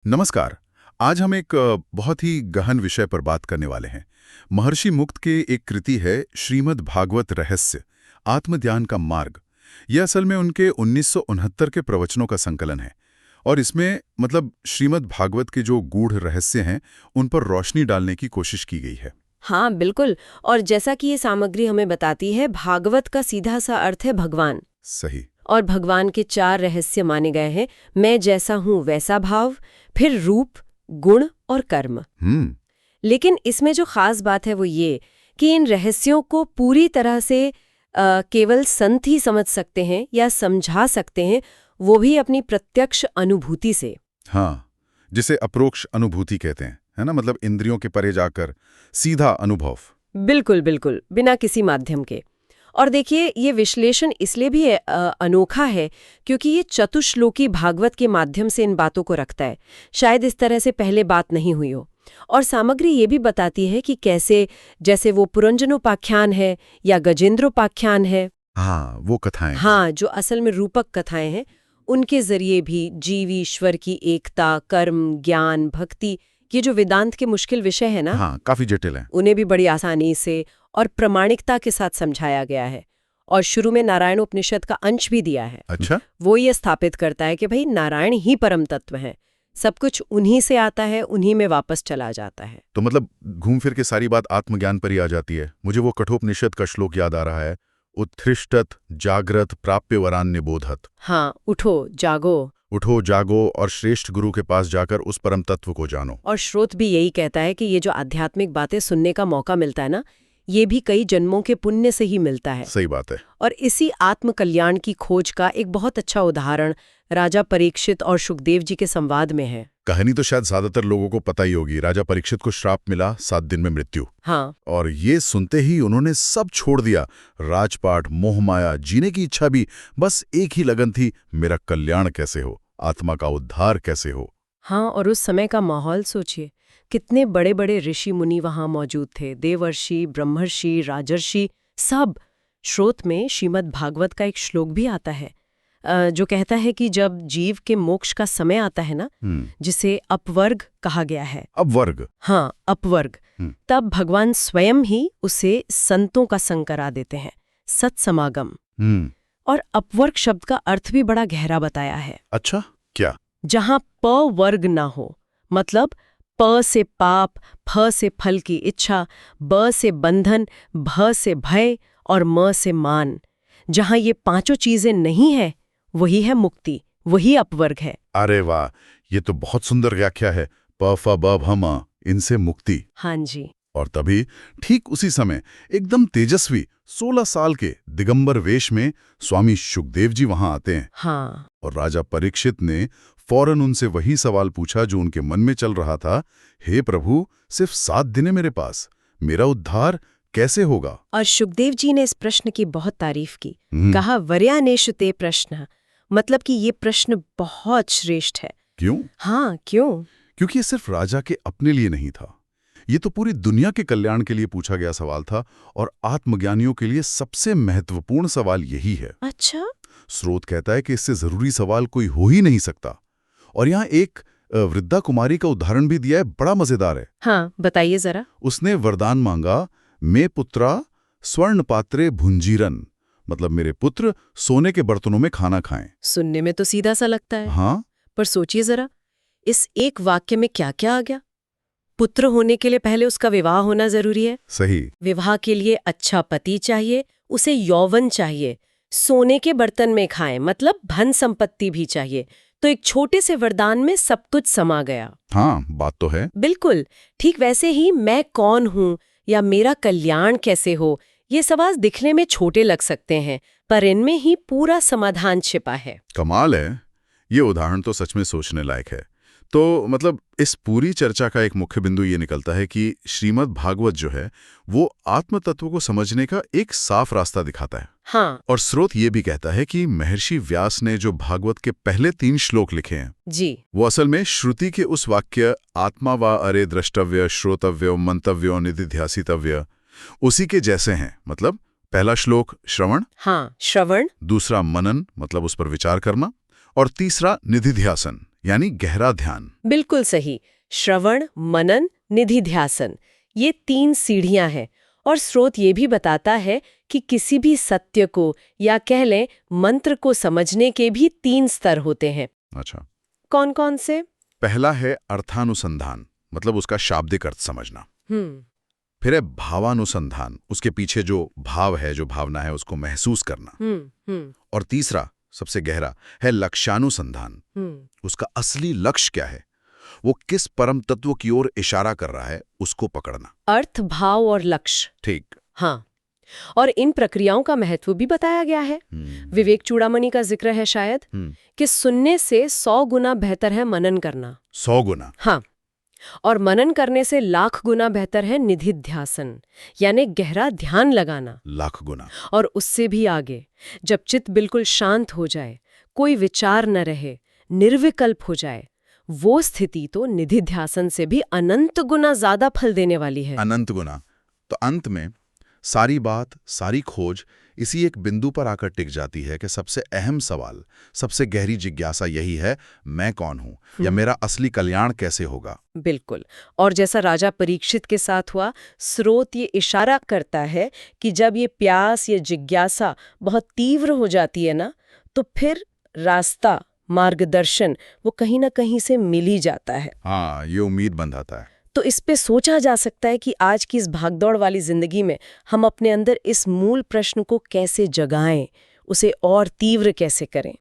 नमस्कार। आज हम एक बहुत ही गहन विषय पर बात करने वाले हैं। महर्षि मुक्त के एक कृति है श्रीमद् भागवत रहस्य, आत्मध्यान का मार्ग। यह असल में उनके 1969 के प्रवचनों का संकलन है और इसमें श्रीमद् भागवत के जो गूढ़ रहस्य हैं उन पर रोशनी डालने की कोशिश की गई है। हाँ बिल्कुल। और जैसा कि ये सामग्री हमें बताती है, भागवत का सीधा सा अर्थ है भगवान। सही। और भगवान के 4 रहस्य माने गए हैं। मैं जैसा हूँ वैसा भाव, फिर रूप, गुण और कर्म। लेकिन इसमें जो खास बात है वो ये कि इन रहस्यों को पूरी तरह से केवल संत ही समझ सकते हैं या समझा सकते हैं, वो भी अपनी प्रत्यक्ष अनुभूति से। हाँ, जिसे अप्रोक्ष अनुभूति कहते हैं, है ना? मतलब इंद्रियों के परे जाकर सीधा अनुभव। बिल्कुल बिल्कुल, बिना किसी माध्यम के। और देखिए, ये विश्लेषण इसलिए भी अनोखा है क्योंकि ये चतुश्लोकी भागवत के माध्यम से इन बातों को रखता है। शायद इस तरह से पहले बात नहीं हुई हो। और सामग्री ये भी बताती है कि कैसे, जैसे वो पुरंजनोपाख्यान है या गजेंद्रोपाख्यान है। हाँ, वो कथाएं। हाँ, जो असल में रूपक कथाएं हैं, उनके जरिए भी जीव ईश्वर की एकता, कर्म, ज्ञान, भक्ति, ये जो वेदांत के मुश्किल विषय है ना, हाँ, काफी जटिल हैं। उन्हें भी बड़ी आसानी से और प्रामाणिकता के साथ समझाया गया है। और शुरू में नारायण उपनिषद का अंश भी दिया है। अच्छा। वो ये स्थापित करता है कि भाई नारायण ही परम तत्व है, सब कुछ उन्हीं से आता है, उन्हीं में वापस चला जाता है। तो घूम फिर के सारी बात आत्मज्ञान पर ही आ जाती है। मुझे वो कठोपनिषद का श्लोक याद आ रहा है, उत्थृष्टत जाग्रत प्राप्य वरान्य बोधत। हाँ, उठो जागो और श्रेष्ठ गुरु के पास जाकर उस परम तत्व को जानो। और श्रोत भी यही कहता है कि ये जो आध्यात्मिक बातें सुनने का मौका मिलता है ना, ये भी कई जन्मों के पुण्य से ही मिलता है। सही बात है। और इसी आत्म कल्याण की खोज का एक बहुत अच्छा उदाहरण राजा परीक्षित और सुखदेव जी के संवाद में है। कहानी तो शायद ज्यादातर लोगों को पता ही होगी। राजा परीक्षित को श्राप मिला, 7 दिन में मृत्यु। हाँ। और ये सुनते ही उन्होंने सब छोड़ दिया, राजपाट, मोहमाया, जीने की इच्छा भी। बस एक ही लगन थी, मेरा कल्याण कैसे हो, आत्मा का उद्धार कैसे हो। हाँ, और उस समय का माहौल सोचिए, कितने बड़े बड़े ऋषि मुनि वहां मौजूद थे, देवर्षि, ब्रह्मर्षि, राजर्षि, सब। श्रोत में श्रीमद् भागवत का एक श्लोक भी आता है जो कहता है कि जब जीव के मोक्ष का समय आता है ना, जिसे अपवर्ग कहा गया है। अपवर्ग? हाँ, अपवर्ग। तब भगवान स्वयं ही उसे संतों का संग करा देते हैं, सत्समागम। और अपवर्ग शब्द का अर्थ भी बड़ा गहरा बताया है। अच्छा, क्या? जहां प वर्ग ना हो, मतलब प से पाप, फ से फल की इच्छा, ब से बंधन, भ से भय और म से मान। जहां ये 5 चीजें नहीं है, वही है मुक्ति, वही अपवर्ग है। अरे वाह, ये तो बहुत सुंदर व्याख्या है। प फ ब भ म, इनसे मुक्ति। हाँ जी। और तभी ठीक उसी समय एकदम तेजस्वी 16 साल के दिगंबर वेश में स्वामी सुखदेव जी वहां आते हैं। हाँ। और राजा परीक्षित ने फौरन उनसे वही सवाल पूछा जो उनके मन में चल रहा था, हे प्रभु, सिर्फ 7 दिन है मेरे पास, मेरा उद्धार कैसे होगा? और सुखदेव जी ने इस प्रश्न की बहुत तारीफ की। कहा, वर्यानेषु ते प्रश्न, मतलब कि ये प्रश्न बहुत श्रेष्ठ है। क्यों? हाँ, क्यों? क्योंकि ये सिर्फ राजा के अपने लिए नहीं था, ये तो पूरी दुनिया के कल्याण के लिए पूछा गया सवाल था। और आत्मज्ञानियों के लिए सबसे महत्वपूर्ण सवाल यही है। अच्छा। स्रोत कहता है कि इससे जरूरी सवाल कोई हो ही नहीं सकता। और यहाँ एक वृद्धा कुमारी का उदाहरण भी दिया है, बड़ा मजेदार है। हाँ, बताइए जरा। उसने वरदान मांगा, मैं पुत्रा स्वर्ण पात्रे भुंजीरन, मतलब मेरे पुत्र सोने के बर्तनों में खाना खाएं। सुनने में तो सीधा सा लगता है। हाँ, पर सोचिए जरा, इस एक वाक्य में क्या क्या आ गया। पुत्र होने के लिए पहले उसका विवाह होना जरूरी है। सही। विवाह के लिए अच्छा पति चाहिए, उसे यौवन चाहिए, सोने के बर्तन में खाएं, मतलब धन संपत्ति भी चाहिए। तो एक छोटे से वरदान में सब कुछ समा गया। हाँ, बात तो है। बिल्कुल। ठीक वैसे ही मैं कौन हूं या मेरा कल्याण कैसे हो, ये सवाल दिखने में छोटे लग सकते हैं, पर इनमें ही पूरा समाधान छिपा है। कमाल है। ये उदाहरण तो सच में सोचने लायक है। तो इस पूरी चर्चा का एक मुख्य बिंदु ये निकलता है कि श्रीमद् भागवत जो है वो आत्म तत्व को समझने का एक साफ रास्ता दिखाता है। हाँ। और स्रोत ये भी कहता है कि महर्षि व्यास ने जो भागवत के पहले 3 श्लोक लिखे हैं जी, वो असल में श्रुति के उस वाक्य आत्मा वा अरे द्रष्टव्य श्रोतव्य मंतव्यो निधिध्यासितव्य उसी के जैसे हैं। मतलब पहला श्लोक श्रवण, हाँ, श्रवण, दूसरा मनन, मतलब उस पर विचार करना, और तीसरा निधिध्यासन यानी गहरा ध्यान। बिल्कुल सही। श्रवण, मनन, निधिध्यासन, ये 3 सीढ़ियां हैं। और स्रोत ये भी बताता है कि किसी भी सत्य को या कह लें मंत्र को समझने के भी 3 स्तर होते हैं। अच्छा। कौन कौन से? पहला है अर्थानुसंधान, मतलब उसका शाब्दिक अर्थ समझना। फिर है भावानुसंधान, उसके पीछे जो भाव है, जो भावना है, उसको महसूस करना। और तीसरा, सबसे गहरा, है लक्ष्यानुसंधान। उसका असली लक्ष्य क्या है, वो किस परम तत्व की ओर इशारा कर रहा है, उसको पकड़ना। अर्थ, भाव और लक्ष्य। ठीक। हाँ, और इन प्रक्रियाओं का महत्व भी बताया गया है। विवेक चूड़ामणि का जिक्र है शायद, कि सुनने से 100 गुना बेहतर है मनन करना। 100 गुना? हाँ, और मनन करने से लाख गुना बेहतर है निधिध्यासन, यानी गहरा ध्यान लगाना। लाख गुना। और उससे भी आगे, जब चित्त बिल्कुल शांत हो जाए, कोई विचार न रहे, निर्विकल्प हो जाए, वो स्थिति तो निधिध्यासन से भी अनंत गुना ज्यादा फल देने वाली है। अनंत गुना। तो अंत में सारी बात, सारी खोज इसी एक बिंदु पर आकर टिक जाती है कि सबसे अहम सवाल, सबसे गहरी जिज्ञासा यही है, मैं कौन हूं, या मेरा असली कल्याण कैसे होगा। बिल्कुल। और जैसा राजा परीक्षित के साथ हुआ, स्रोत ये इशारा करता है कि जब ये प्यास, ये जिज्ञासा बहुत तीव्र हो जाती है ना, तो फिर रास्ता, मार्गदर्शन वो कहीं ना कहीं से मिल ही जाता है। हाँ, ये उम्मीद बंधाता है। तो इस पे सोचा जा सकता है कि आज की इस भागदौड़ वाली जिंदगी में हम अपने अंदर इस मूल प्रश्न को कैसे जगाएं, उसे और तीव्र कैसे करें।